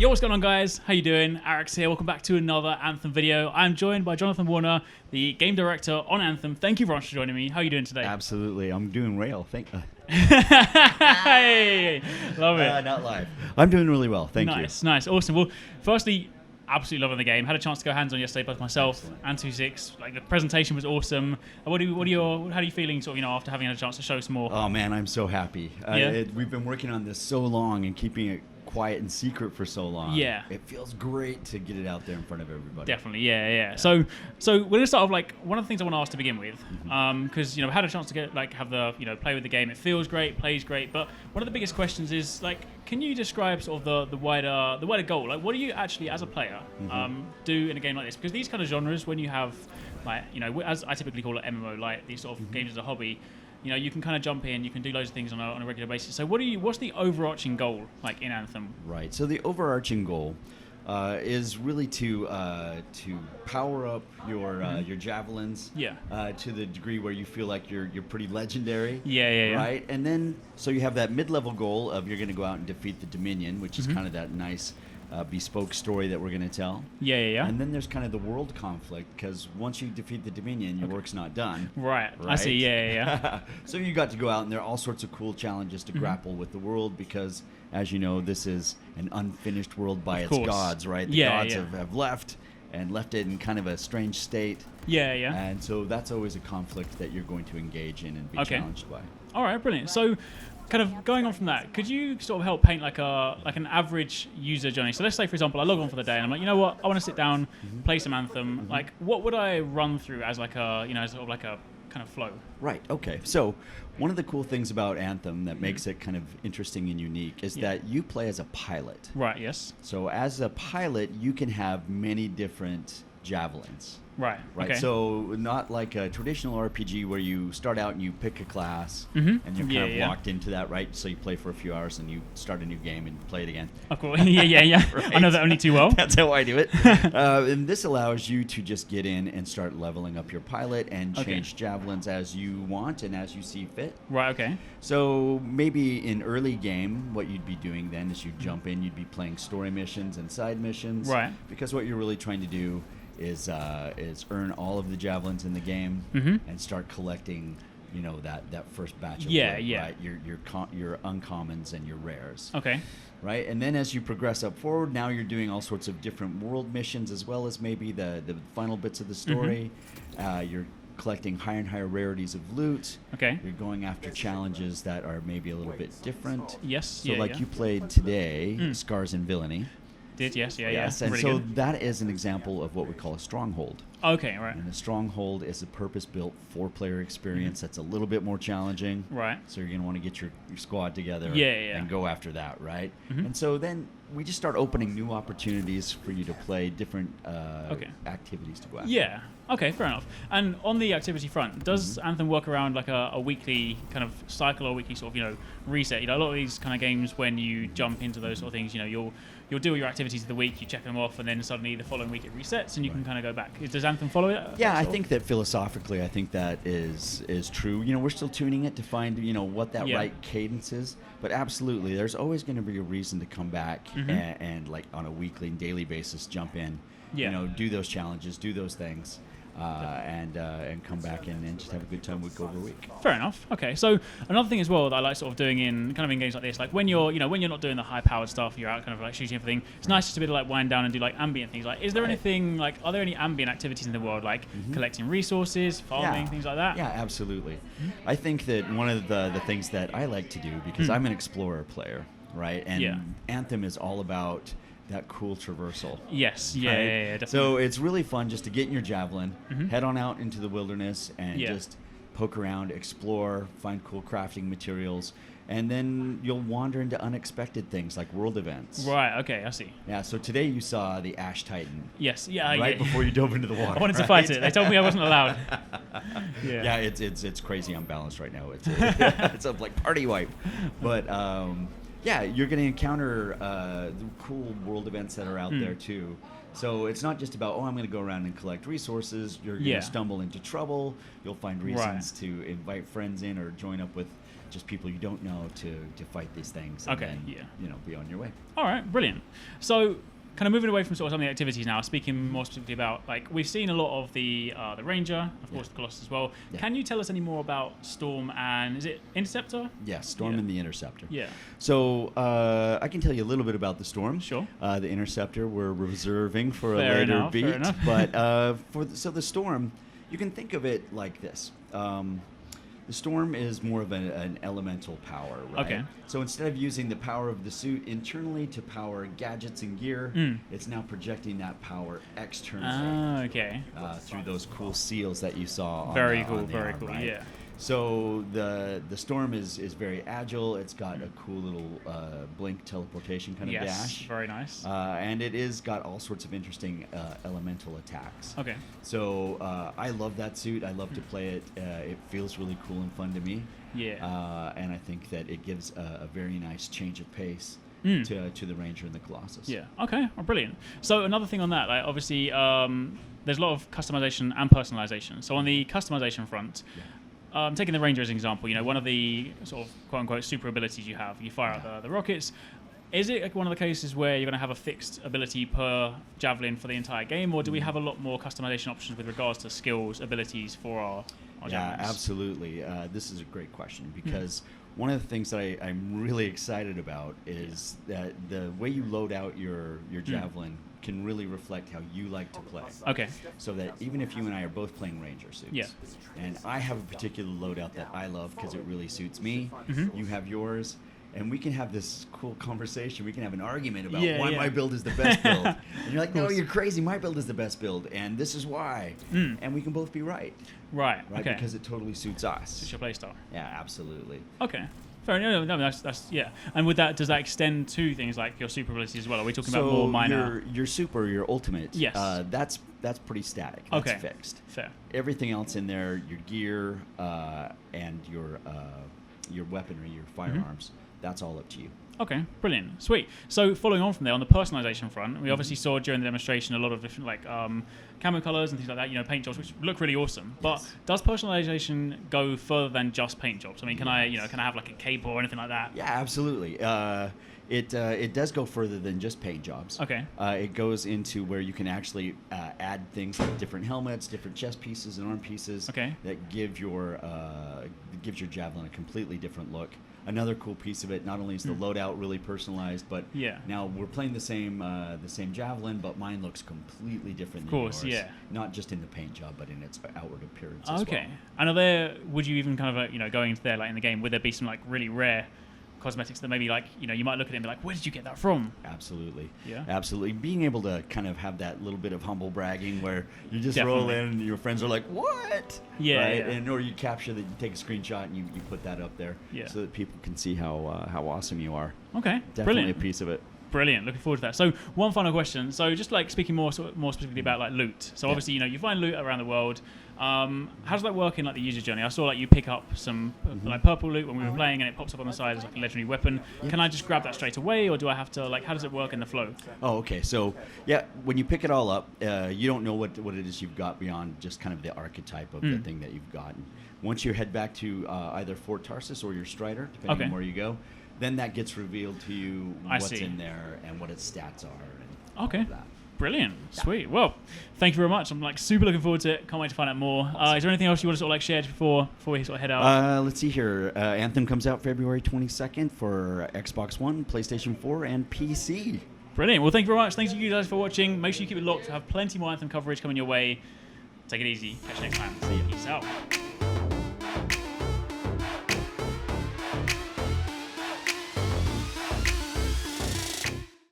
Yo, what's going on, guys? How you doing? Arekkz here. Welcome back to another Anthem video. I'm joined by Jonathan Warner, the game director on Anthem. Thank you very much for joining me. How are you doing today? Absolutely. I'm doing rail. Hey, love it. Not live. I'm doing really well. Thank you. Nice, awesome. Well, firstly, absolutely loving the game. Had a chance to go hands-on yesterday, both myself and 2Six. Like, the presentation was awesome. How are you feeling, sort of, after having had a chance to show some more? Oh man, I'm so happy. We've been working on this so long and keeping it quiet and secret for so long. Yeah. It feels great to get it out there in front of everybody. Definitely, yeah. So we're gonna start off, like, one of the things I want to ask to begin with, because I had a chance to have the play with the game. It feels great, plays great, but one of the biggest questions is, like, can you describe sort of the wider goal? Like, what do you actually, as a player, do in a game like this? Because these kind of genres, when you have, like, as I typically call it, MMO, like these sort of games as a hobby, you can kind of jump in, you can do loads of things on a regular basis. So what's the overarching goal, like, in Anthem? Right. So the overarching goal is really to power up your javelins. Yeah. To the degree where you feel like you're pretty legendary. Yeah. Right. And then so you have that mid-level goal of you're going to go out and defeat the Dominion, which is kind of that nice bespoke story that we're going to tell. Yeah. And then there's kind of the world conflict, because once you defeat the Dominion, your work's not done. Right. I see. Yeah. So you got to go out, and there are all sorts of cool challenges to grapple with the world, because, as you know, this is an unfinished world by its gods, right? The gods have left it in kind of a strange state. Yeah. And so that's always a conflict that you're going to engage in and be challenged by. All right, brilliant. So, kind of going on from that, could you sort of help paint like an average user journey? So let's say, for example, I log on for the day and I'm like, you know what, I want to sit down, play some Anthem. Like, what would I run through as like a, sort of like a kind of flow? Right. Okay. So one of the cool things about Anthem that makes it kind of interesting and unique is that you play as a pilot. Right. Yes. So as a pilot, you can have many different javelins. Right. Okay. So not like a traditional RPG where you start out and you pick a class and you're kind of locked into that, right? So you play for a few hours and you start a new game and play it again. Of course. Yeah. Right? I know that only too well. That's how I do it. And this allows you to just get in and start leveling up your pilot and change javelins as you want and as you see fit. Right. Okay. So maybe in early game, what you'd be doing then is you'd jump in, you'd be playing story missions and side missions. Right. Because what you're really trying to do is earn all of the javelins in the game and start collecting, that first batch of wood, right? Your uncommons and your rares. Okay. Right, and then as you progress up forward, now you're doing all sorts of different world missions, as well as maybe the final bits of the story. You're collecting higher and higher rarities of loot. Okay. You're going after challenges that are maybe a little bit different. Yes. So you played today, Scars and Villainy. Yes, and really so good. That is an example of what we call a stronghold. Okay, right. And a stronghold is a purpose-built 4-player experience that's a little bit more challenging. Right. So you're going to want to get your squad together and go after that, right? And so then we just start opening new opportunities for you to play different activities to go after. Yeah. Okay, fair enough. And on the activity front, does Anthem work around like a weekly kind of cycle or weekly sort of, reset? A lot of these kind of games, when you jump into those sort of things, you'll do all your activities of the week, you check them off, and then suddenly the following week it resets and you can kind of go back. Does Anthem follow it? Yeah, I think that philosophically, I think that is true. We're still tuning it to find, what that right cadence is. But absolutely, there's always going to be a reason to come back and like on a weekly and daily basis jump in, do those challenges, do those things. And come back in and just have a good time week over week. Fair enough. Okay, so another thing as well that I like sort of doing in games like this, like when you're not doing the high powered stuff, you're out kind of like shooting everything. It's nice just to be able to like wind down and do like ambient things. Like, is there anything like, are there any ambient activities in the world, like collecting resources, farming, things like that? Yeah, absolutely. I think that one of the things that I like to do, because I'm an explorer player, right? And Anthem is all about that cool traversal. Yes, right? Yeah, definitely. So it's really fun just to get in your javelin, head on out into the wilderness, and just poke around, explore, find cool crafting materials, and then you'll wander into unexpected things like world events. Right. Okay, I see. Yeah. So today you saw the Ash Titan. Yes. Yeah. Right before you dove into the water. I wanted to fight it. They told me I wasn't allowed. Yeah. It's crazy unbalanced right now. It's a like party wipe, but. Yeah, you're going to encounter the cool world events that are out there too. So it's not just about, I'm going to go around and collect resources. You're going to stumble into trouble. You'll find reasons to invite friends in or join up with just people you don't know to fight these things. And Okay, then, you know, be on your way. All right, brilliant. So, kind of moving away from sort of some of the activities now, speaking more specifically about, like, we've seen a lot of the Ranger, of course, the Colossus as well. Yeah. Can you tell us any more about Storm and, is it Interceptor? Yeah, Storm and the Interceptor. Yeah. So I can tell you a little bit about the Storm. Sure. The Interceptor we're reserving for Fair a later enough, beat. fair enough. But so the Storm, you can think of it like this. The Storm is more of an elemental power, right? Okay. So instead of using the power of the suit internally to power gadgets and gear, it's now projecting that power externally. Okay. Through those cool seals that you saw on Very the, cool, on the very arm, cool, right? yeah. So the Storm is very agile. It's got a cool little blink teleportation kind of dash. Very nice. And it is got all sorts of interesting elemental attacks. Okay. So I love that suit. I love to play it. It feels really cool and fun to me. Yeah. And I think that it gives a very nice change of pace to the Ranger and the Colossus. Yeah. Okay. Oh, brilliant. So another thing on that, like obviously, there's a lot of customization and personalization. So on the customization front. Yeah. Taking the Ranger as an example, you know, one of the sort of quote-unquote super abilities you have, you fire out the rockets. Is it like one of the cases where you're going to have a fixed ability per javelin for the entire game, or do we have a lot more customization options with regards to skills, abilities for our javelins? Yeah, absolutely. This is a great question because one of the things that I'm really excited about is that the way you load out your javelin can really reflect how you like to play. Okay. So that even if you and I are both playing Ranger suits, and I have a particular loadout that I love because it really suits me, you have yours, and we can have this cool conversation. We can have an argument about why my build is the best build. And you're like, no, you're crazy. My build is the best build, and this is why. And we can both be right. Right. Okay. Because it totally suits us. It's your playstyle. Yeah, absolutely. Okay. Fair enough. No, that's yeah. And with that, does that extend to things like your super abilities as well? Are we talking about more minor? Your super, your ultimate. Yes. That's pretty static. That's fixed. Fair. Everything else in there, your gear and your weaponry, your firearms, that's all up to you. Okay, brilliant, sweet. So following on from there, on the personalization front, we obviously saw during the demonstration a lot of different like camo colors and things like that, you know, paint jobs, which look really awesome. But does personalization go further than just paint jobs? I mean, can I have like a cape or anything like that? Yeah, absolutely. It does go further than just paint jobs. Okay. It goes into where you can actually add things like different helmets, different chest pieces and arm pieces that give your javelin a completely different look. Another cool piece of it, not only is the loadout really personalized, but now we're playing the same javelin, but mine looks completely different than yours. Not just in the paint job, but in its outward appearance as well. And would you even kind of, going into there, like in the game, would there be some like really rare cosmetics that maybe like, you might look at it and be like, where did you get that from? Absolutely. Yeah. Absolutely. Being able to kind of have that little bit of humble bragging where you just roll in and your friends are like, what? Yeah. Right? Yeah. And or you capture that, you take a screenshot and you put that up there so that people can see how awesome you are. Okay. Definitely Brilliant. a piece of it. Brilliant. Looking forward to that. So one final question. So just like speaking more specifically about like loot. So obviously, you find loot around the world. How does that work in like the user journey? I saw like you pick up some like purple loot when we were playing, and it pops up on the side as like a legendary weapon. Can I just grab that straight away, or do I have to like? How does it work in the flow? Oh, okay. So when you pick it all up, you don't know what it is you've got beyond just kind of the archetype of the thing that you've gotten. Once you head back to either Fort Tarsus or your Strider, depending on where you go, then that gets revealed to you what's in there and what its stats are. And all of that. Brilliant. Sweet. Well, thank you very much. I'm like super looking forward to it. Can't wait to find out more. Is there anything else you want to sort of like share before we sort of head out? Let's see here. Anthem comes out February 22nd for Xbox One, PlayStation 4, and PC. Brilliant. Well, thank you very much. Thanks to you guys for watching. Make sure you keep it locked. We'll have plenty more Anthem coverage coming your way. Take it easy. Catch you next time. Peace out.